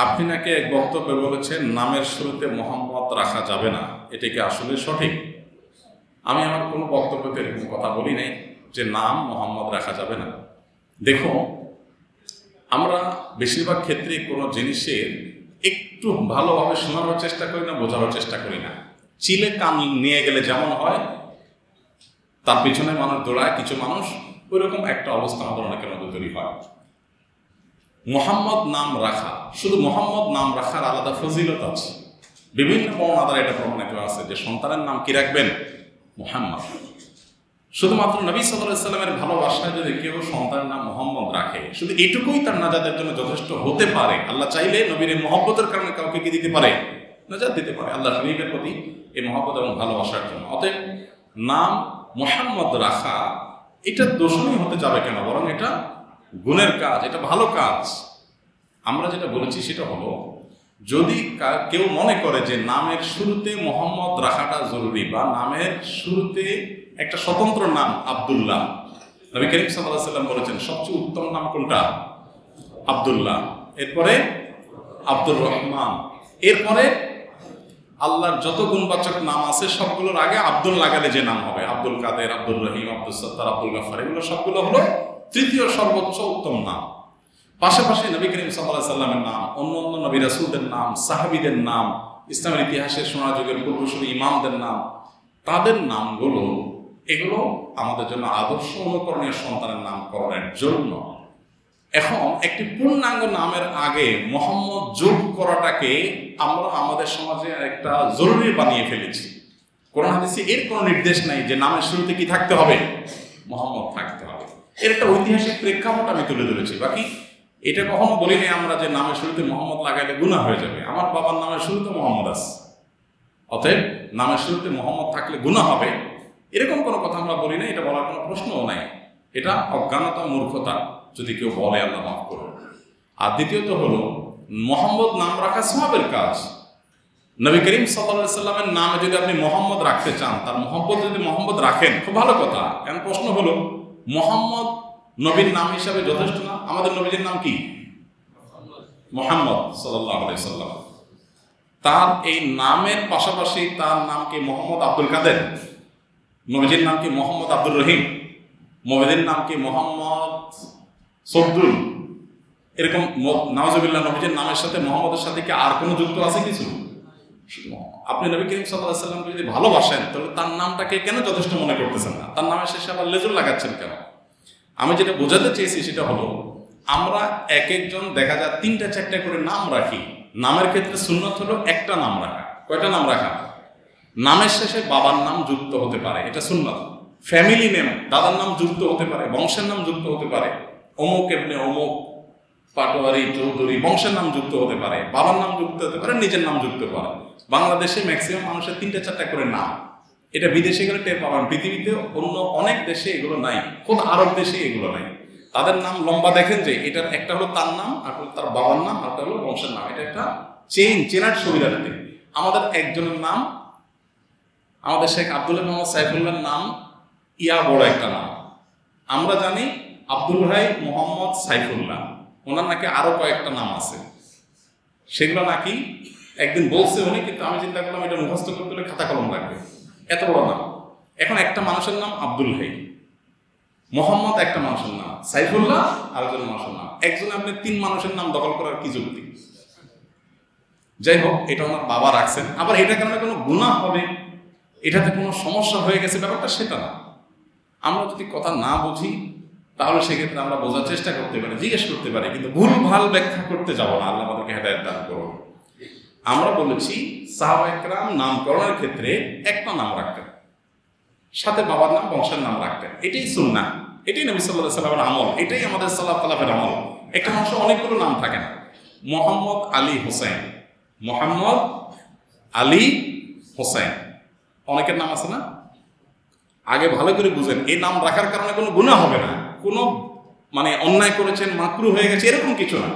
আপনি নাকি এক বক্তব্যে বলেছেন নামের শুরুতে মোহাম্মদ রাখা যাবে না, এটা কি আসলে সঠিক? আমি আমার কোনো বক্তব্যতে এরকম কথা বলি নাই যে নাম মোহাম্মদ রাখা যাবে না। দেখো, আমরা বেশিরভাগ ক্ষেত্রে কোনো জিনিসের একটু ভালোভাবে শোনানোর চেষ্টা করি না, বোঝানোর চেষ্টা করি না। চিলে কান নিয়ে গেলে যেমন হয়, তার পিছনে মানুষ দৌড়ায়, কিছু মানুষ, ওইরকম একটা অবস্থা আমাদের অনেকের মধ্যে তৈরি হয়। মোহাম্মদ নাম রাখা, শুধু মোহাম্মদ নাম রাখার আলাদা ফজিলত আছে। বিভিন্ন বর্ণনা দ্বারা এটা প্রমাণিত আছে যে সন্তানের নাম কি রাখবেন? মোহাম্মদ। শুধুমাত্র নবী সাল্লাল্লাহু আলাইহি সাল্লামের ভালোবাসায় যদি কেউ সন্তানের নাম মোহাম্মদ রাখে, শুধু এইটুকুই তার নাজাতের জন্য যথেষ্ট হতে পারে। আল্লাহ চাইলে নবীর মহব্বতের কারণে কাউকে কি দিতে পারে? নাজাত দিতে পারে, আল্লাহ হাবিবের প্রতি এই মহব্বত এবং ভালোবাসার জন্য। অতএব নাম মোহাম্মদ রাখা এটা দোষণীয় হতে যাবে কেন? বরং এটা গুণের কাজ, এটা ভালো কাজ। আমরা যেটা বলেছি সেটা হলো, যদি কেউ মনে করে যে নামের শুরুতে মোহাম্মদ রাখাটা জরুরি, বা নামের শুরুতে একটা স্বতন্ত্র নাম আব্দুল্লাহ, নবী করিম সাল্লাল্লাহু আলাইহি সাল্লাম বলেছেন সবচেয়ে উত্তম নাম কোনটা? আব্দুল্লাহ। এরপরে আব্দুর রহমান, এরপরে আল্লাহর যত গুণবাচক নাম আছে সবগুলোর আগে আব্দুল লাগালে যে নাম হবে, আব্দুল কাদের, আব্দুর রহিম, আব্দুল সত্তার, আব্দুল গাফফার, এগুলো সবগুলো হলো তৃতীয় সর্বোচ্চ উত্তম নাম। পাশাপাশি নবী করিম সাল্লাল্লাহু আলাইহি সাল্লামের নাম, অন্য অন্য নবী রাসূলদের নাম, সাহাবীদের নাম, ইসলামের ইতিহাসের সোনা যুগের পূর্বসূরি ইমামদের নাম, তাদের নামগুলো, এগুলো আমাদের জন্য আদর্শ অনুকরণীয় সন্তানের নামকরণের জন্য। এখন একটি পূর্ণাঙ্গ নামের আগে মোহাম্মদ যোগ করাটাকে আমরা আমাদের সমাজে একটা জরুরি বানিয়ে ফেলেছি। কোরআন হাদিসে এর কোনো নির্দেশ নাই যে নামের শুরুতে কি থাকতে হবে? মোহাম্মদ থাকতে হবে। এর একটা ঐতিহাসিক প্রেক্ষাপট আমি তুলে ধরেছি। বাকি এটা কখনো বলিনি আমরা যে নামের শুরুতে মোহাম্মদ লাগাইলে গুনাহ হয়ে যাবে। আমার বাবার নামের শুরুতে মোহাম্মদ আছে, অতএব নামের শুরুতে মোহাম্মদ থাকলে গুনাহ হবে, এরকম কোনো কথা আমরা বলি না। এটা বলার কোনো প্রশ্নও নাই। এটা অজ্ঞানতা, মূর্খতা যদি কেউ বলে, আল্লাহ মাফ করুন। আর দ্বিতীয়ত হলো, মোহাম্মদ নাম রাখা সওয়াবের কাজ। নবী করিম সাল্লাল্লাহু আলাইহি সাল্লামের নামে যদি আপনি মোহাম্মদ রাখতে চান, তার মোহাম্মদ যদি মোহাম্মদ রাখেন, খুব ভালো কথা। কারণ প্রশ্ন হলো, মোহাম্মদ নবীর নাম হিসাবে যথেষ্ট না? আমাদের নবীর নাম কি? মুহাম্মদ সাল্লাল্লাহু আলাইহি সাল্লাম। তার এই নামের পাশাপাশি তার নাম কি মোহাম্মদ আব্দুল কাদের? নবীজির নাম কি মোহাম্মদ আব্দুর রহিম? নবীজির নাম কি মোহাম্মদ সফদুল? এরকম নাউজুবিল্লাহ, নবীজির নামের সাথে মোহাম্মদের সাথে কি আর কোনো যুক্ত আছে কিছু? আপনি নবী করিম সাল্লাল্লাহু আলাইহি সাল্লামকে যদি ভালোবাসেন, তাহলে তার নামটাকে কেন যথেষ্ট মনে করতেছেন না? তার নামের শেষে আবার লেজুর লাগাচ্ছেন কেন? আমি যেটা বোঝাতে চেয়েছি সেটা হলো, আমরা এক একজন দেখা যায় 3টা-4টা করে নাম রাখি। নামের ক্ষেত্রে সুন্নত হলো একটা নাম রাখা। কয়টা নাম রাখা? নামের শেষে বাবার নাম যুক্ত হতে পারে, এটা সুন্নত। ফ্যামিলি নেম, দাদার নাম যুক্ত হতে পারে, বংশের নাম যুক্ত হতে পারে, অমুক এমনি অমুক, পাটোয়ারি, চৌধুরী, বংশের নাম যুক্ত হতে পারে, বাবার নাম যুক্ত হতে পারে, নিজের নাম যুক্ত পারে। বাংলাদেশে ম্যাক্সিমাম মানুষের 3টা-4টা করে নাম। এটা বিদেশে গেলে টের পাবেন, পৃথিবীতে অন্য অনেক দেশে এগুলো নাই, খুব আরব দেশে এগুলো নাই। তাদের নাম লম্বা দেখেন যে এটার একটা হলো তার নাম, আর তার বাবার নাম, আর একটা হলো বংশের নাম। এটা একটা চেনার সুবিধার্থে। আমাদের একজনের নাম, আমাদের শেখ আব্দুল্লাহ মোহাম্মদ সাইফুল্লাহর নাম ইয়া বড় একটা নাম। আমরা জানি আব্দুল ভাই মোহাম্মদ সাইফুল্লাহ, ওনার নাকি আরো কয়েকটা নাম আছে, সেগুলো নাকি একদিন বলছে উনি, কিন্তু আমি চিন্তা করলাম এটা মুখস্থ করতে হলে খাতা কলম লাগবে, এত বড় নাম। এখন একটা মানুষের নাম আব্দুল ভাই, মোহাম্মদ একটা মানুষের নাম, সাইফুল্লাহ আরেকজন মানুষের নাম। একজনে আপনি 3 মানুষের নাম দখল করার কি যুক্তি? যাই হোক, এটা ওনার বাবা রাখছেন। আবার এটা কারণে কোনো গুনাহ হবে, এটাতে কোনো সমস্যা হয়ে গেছে, ব্যাপারটা সেটা না। আমরা যদি কথা না বুঝি, তাহলে সেক্ষেত্রে আমরা বোঝার চেষ্টা করতে পারি, জিজ্ঞেস করতে পারি, কিন্তু ভুল ভাল ব্যাখ্যা করতে যাব না। আল্লাহ আমাদেরকে হেদায়েত দান করুন। আমরা বলেছি সাহাবায়ে কেরাম নামকরণের ক্ষেত্রে একটা নাম রাখতেন, সাথে বাবার নাম, বংশের নাম রাখতেন। এটাই সুন্নাহ, এটাই নবী সাল্লাল্লাহু আলাইহি সাল্লামের আমল, এটাই আমাদের সালাফ সালাফের আমল। একটা মানুষের অনেকগুলো নাম থাকে না। মোহাম্মদ আলী হোসেন, মোহাম্মদ আলী হোসেন, অনেকের নাম আছে না? আগে ভালো করে বুঝেন, এই নাম রাখার কারণে কোনো গুনাহ হবে না, কোনো অন্যায় করেছেন, মাকরুহ হয়ে গেছে, এরকম কিছু না।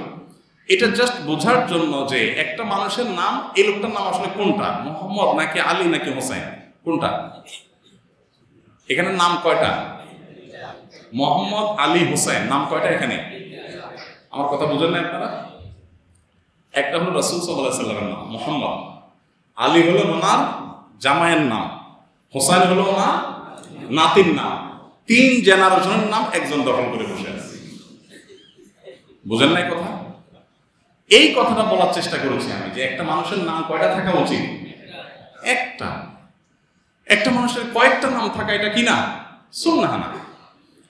এটা জাস্ট বোঝার জন্য যে একটা মানুষের নাম, এই লোকটার নাম আসলে কোনটা, মোহাম্মদ নাকি আলী নাকি হোসেন, কোনটা? এখানে নাম কয়টা? মোহাম্মদ আলী হোসেন, নাম কয়টা এখানে? আমার কথা বুঝেন না আপনারা? একটা হলো রাসূল সাল্লাল্লাহু আলাইহি সাল্লামের নাম মুহাম্মদ, আলী হলো ওনার জামাইয়ের নাম, হোসেন হলো ওনার নাতির নাম। 3 জেনারেশনের নাম একজন দখল করে বসে আছে। বুঝেন নাই কথা? এই কথাটা বলার চেষ্টা করেছি আমি যে একটা মানুষের নাম কয়টা থাকা উচিত? একটা। একটা মানুষের কয়েকটা নাম থাকা এটা কি না? সুন্নাহ না?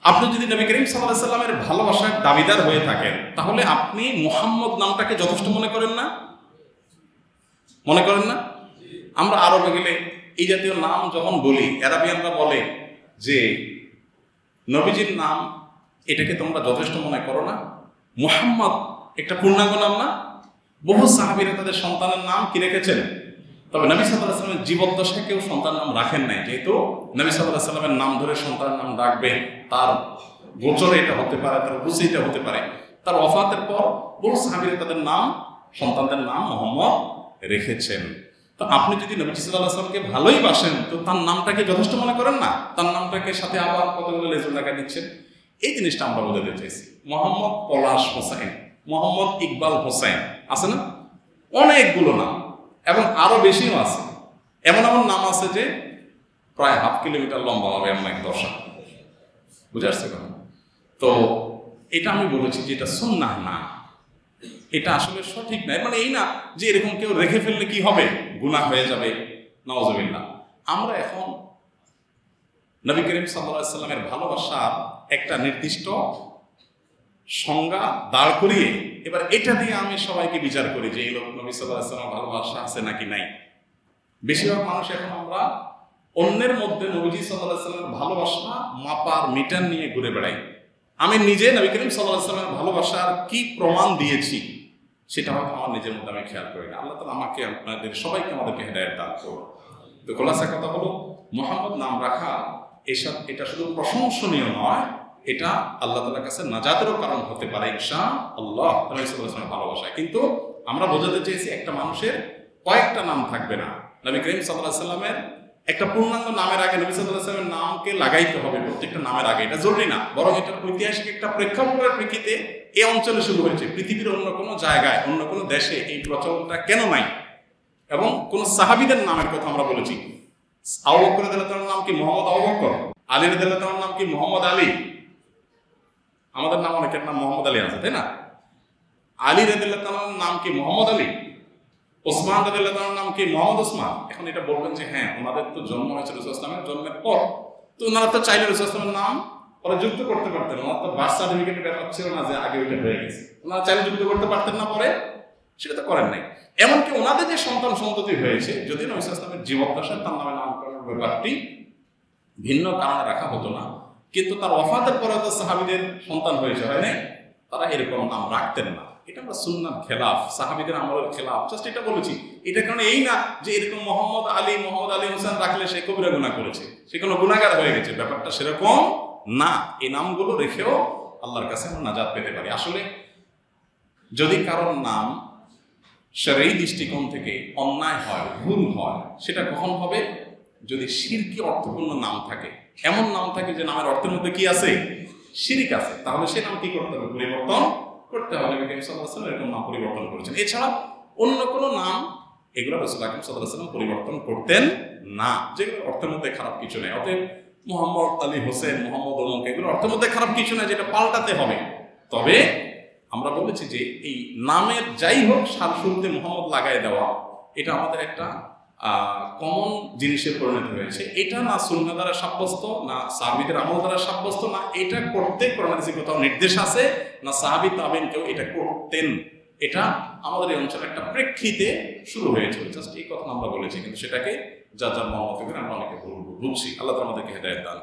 আপনি যদি নবী করিম সাল্লাল্লাহু আলাইহি সাল্লামের ভালোবাসার দাবিদার হয়ে থাকেন, তাহলে আপনি মুহাম্মদ নামটাকে যথেষ্ট মনে করেন না? মনে করেন না? আমরা আরবে গেলে এই জাতীয় নাম যখন বলি, আরবিয়ানরা বলে যে নবীজির নাম এটাকে তোমরা যথেষ্ট মনে করো না? মুহাম্মদ একটা পূর্ণাঙ্গ নাম না? বহু সাহাবীরা তাদের সন্তানের নাম কি রেখেছেন? তবে নবী সাল্লাল্লাহু আলাইহি সাল্লামের জীবদ্দশায় কেউ সন্তান নাম রাখেন নাই, যেহেতু নবী সাল্লাল্লাহু আলাইহি সাল্লামের নাম ধরে সন্তানের নাম ডাকবে, তার গোচরে এটা হতে পারে, তার বুঝে এটা হতে পারে। তার ওয়াফাতের পর বহু সাহাবীরা তাদের নাম, সন্তানদের নাম মুহাম্মদ রেখেছেন। তো আপনি যদি নবী সাল্লাল্লাহু আলাইহি সাল্লামকে ভালোই বাসেন, তো তার নামটাকে যথেষ্ট মনে করেন না? তার নামটাকে সাথে আবার কতগুলো লেজুর লাগা দিচ্ছেন। এই জিনিসটা আমরা বোঝাতে চাইছি। মোহাম্মদ পলাশ হোসেন, মোহাম্মদ ইকবাল হোসেন আছে না? অনেকগুলো নাম, এবং আরো বেশিও আছে। এমন এমন নাম আছে যে প্রায় 1/2 কিলোমিটার লম্বা হবে এমন এক দশা। বুঝে আসছে কথা? তো এটা আমি বলেছি যে এটা সুন্নাহ না, এটা আসলে সঠিক না। মানে এই না যে এরকম কেউ রেখে ফেললে কি হবে, গুনাহ হয়ে যাবে, নাউজুবিল্লাহ। আমরা এখন নবী করিম সাল্লাল্লাহু আলাইহি সাল্লামের ভালোবাসার একটা নির্দিষ্ট সংজ্ঞা দাঁড় করিয়ে এবার এটা দিয়ে আমি সবাইকে বিচার করি যে এই লোক নবী সাল্লাল্লাহু আলাইহি সাল্লামের ভালোবাসা আছে নাকি নাই। বেশিরভাগ মানুষ এখন আমরা অন্যের মধ্যে নবীজি সাল্লাল্লাহু আলাইহি সাল্লামের ভালোবাসা মাপার মিটার নিয়ে ঘুরে বেড়াই। আমি নিজে নবী করিম সাল্লাল্লাহু আলাইহি সাল্লামের ভালোবাসার কি প্রমাণ দিয়েছি সেটা হয়তো আমার নিজের মধ্যে আমি খেয়াল করি না। আল্লাহ তাআলা আমাকে, আপনাদের সবাইকে, আমাদেরকে হেদায়েত দান করুন। তো খোলাসা কথা হলো, মুহাম্মদ নাম রাখা এটা শুধু প্রশংসনীয় নয়, এটা আল্লাহ তাআলার কাছে নাজাতেরও কারণ হতে পারে ইনশাআল্লাহ, নবী সাল্লাল্লাহু আলাইহি সাল্লামের ভালোবাসা। কিন্তু আমরা বোঝাতে চেয়েছি একটা মানুষের কয়েকটা নাম থাকবে না। নবী করিম সাল্লাল্লাহু আলাইহি সাল্লামের একটা পূর্ণাঙ্গ নামের আগে নবী সাল্লাল্লাহু আলাইহি সাল্লামের নামকে লাগাইতে হবে প্রত্যেকটা নামের আগে, এটা জরুরি না। বরং এটার ঐতিহাসিক একটা প্রেক্ষাপটের প্রেক্ষিতে এই অঞ্চলে শুরু হয়েছে। পৃথিবীর অন্য কোনো জায়গায়, অন্য কোনো দেশে এই প্রচলনটা কেন নাই? এবং কোন সাহাবীদের নামের কথা আমরা বলেছি। আবু বকর রাদিয়াল্লাহু তাআলার নাম কি মুহাম্মদ আবু বকর? আলী রাদিয়াল্লাহু তাআলার নাম কি মুহাম্মদ আলী? আমাদের নাম অনেকের নাম মুহাম্মদ আলী আছে, তাই না? আলী রাদিয়াল্লাহু তাআলার নাম কি মুহাম্মদ আলী? ওসমান রাদিয়াল্লাহু তাআলার নাম কি মুহাম্মদ ওসমান? এখন এটা বলবেন যে হ্যাঁ, ওনাদের তো জন্ম হয়েছে রাসূল সাল্লাল্লাহু আলাইহি ওয়াসাল্লামের জন্মের পর, তো ওনারা তো চাইলে রাসূল সাল্লাল্লাহু আলাইহি ওয়াসাল্লামের নাম পরে যুক্ত করতে পারতেন। ওনার তো বার্থ সার্টিফিকেটের ব্যাপার ছিল না যে আগে ওইটা হয়ে গেছে, ওনারা চাইলে যুক্ত করতে পারতেন না, পরে সেটা তো করেন নাই। এমনকি ওনাদের যে সন্তান সন্ততি হয়েছে, যদি নবী সাল্লাল্লাহু আলাইহি ওয়াসাল্লামের জীবদ্দশায় তার নামে নামকরণের ব্যাপারটি ভিন্ন কারণে রাখা হতো না, কিন্তু তার ওয়াফাতের পরে তো সাহাবীদের সন্তান হয়েছে, হয় নাই? তারা এরকম নাম রাখতেন না। এটা আমরা সুন্নাহর খেলাফ, সাহাবীদের আমলের খেলাফ, জাস্ট এটা বলেছি। এটা কারণে এই না যে এরকম মোহাম্মদ আলী হোসেন রাখলে সে কবিরা গুনাহ করেছে, সে কোনো গুনাহগার হয়ে গেছে, ব্যাপারটা সেরকম না। এই নামগুলো রেখেও আল্লাহর কাছে আমরা নাজাত পেতে পারি। আসলে যদি কারোর নাম শরঈ দৃষ্টিকোণ থেকে অন্যায় হয়, ভুল হয়, সেটা কখন হবে? যদি শিরকি অর্থপূর্ণ নাম থাকে, এমন নাম থাকে যে নামের অর্থের মধ্যে কি আছে? শিরিক আছে, তাহলে সে নাম কি করতে হবে? পরিবর্তন করতে হবে। নবী করিম সাল্লাল্লাহু আলাইহি ওয়াসাল্লাম এরকম নাম পরিবর্তন করেছেন। এছাড়া অন্য কোনো নাম এগুলো রাসূল আকরাম সাল্লাল্লাহু আলাইহি ওয়াসাল্লাম পরিবর্তন করতেন না, যেগুলো অর্থের মধ্যে খারাপ কিছু নেই। অতএব মুহাম্মদ আলী হোসেন, মুহাম্মদ অমুক, এগুলো অর্থের মধ্যে খারাপ কিছু নেই, যেটা পাল্টাতে হবে। তবে আমরা বলেছি যে এই নামের যাই হোক সার শুরুতে মুহাম্মদ লাগাই দেওয়া, এটা আমাদের একটা কমন জিনিসের পরিণত হয়েছে। এটা না সুন্নাহ দ্বারা সাব্যস্ত, না সাহাবীদের আমল দ্বারা সাব্যস্ত, না এটা করতে কোরআন হাদিসে কোথাও নির্দেশ আছে, না সাহাবী তাবেঈন কেউ এটা করতেন। এটা আমাদের এই অঞ্চলে একটা প্রেক্ষিতে শুরু হয়েছিল, জাস্ট এই কথা আমরা বলেছি। কিন্তু সেটাকে যার যার মত করে আমরা অনেকে বুঝছি। আল্লাহ তাআলা আমাদেরকে হেদায়েত দান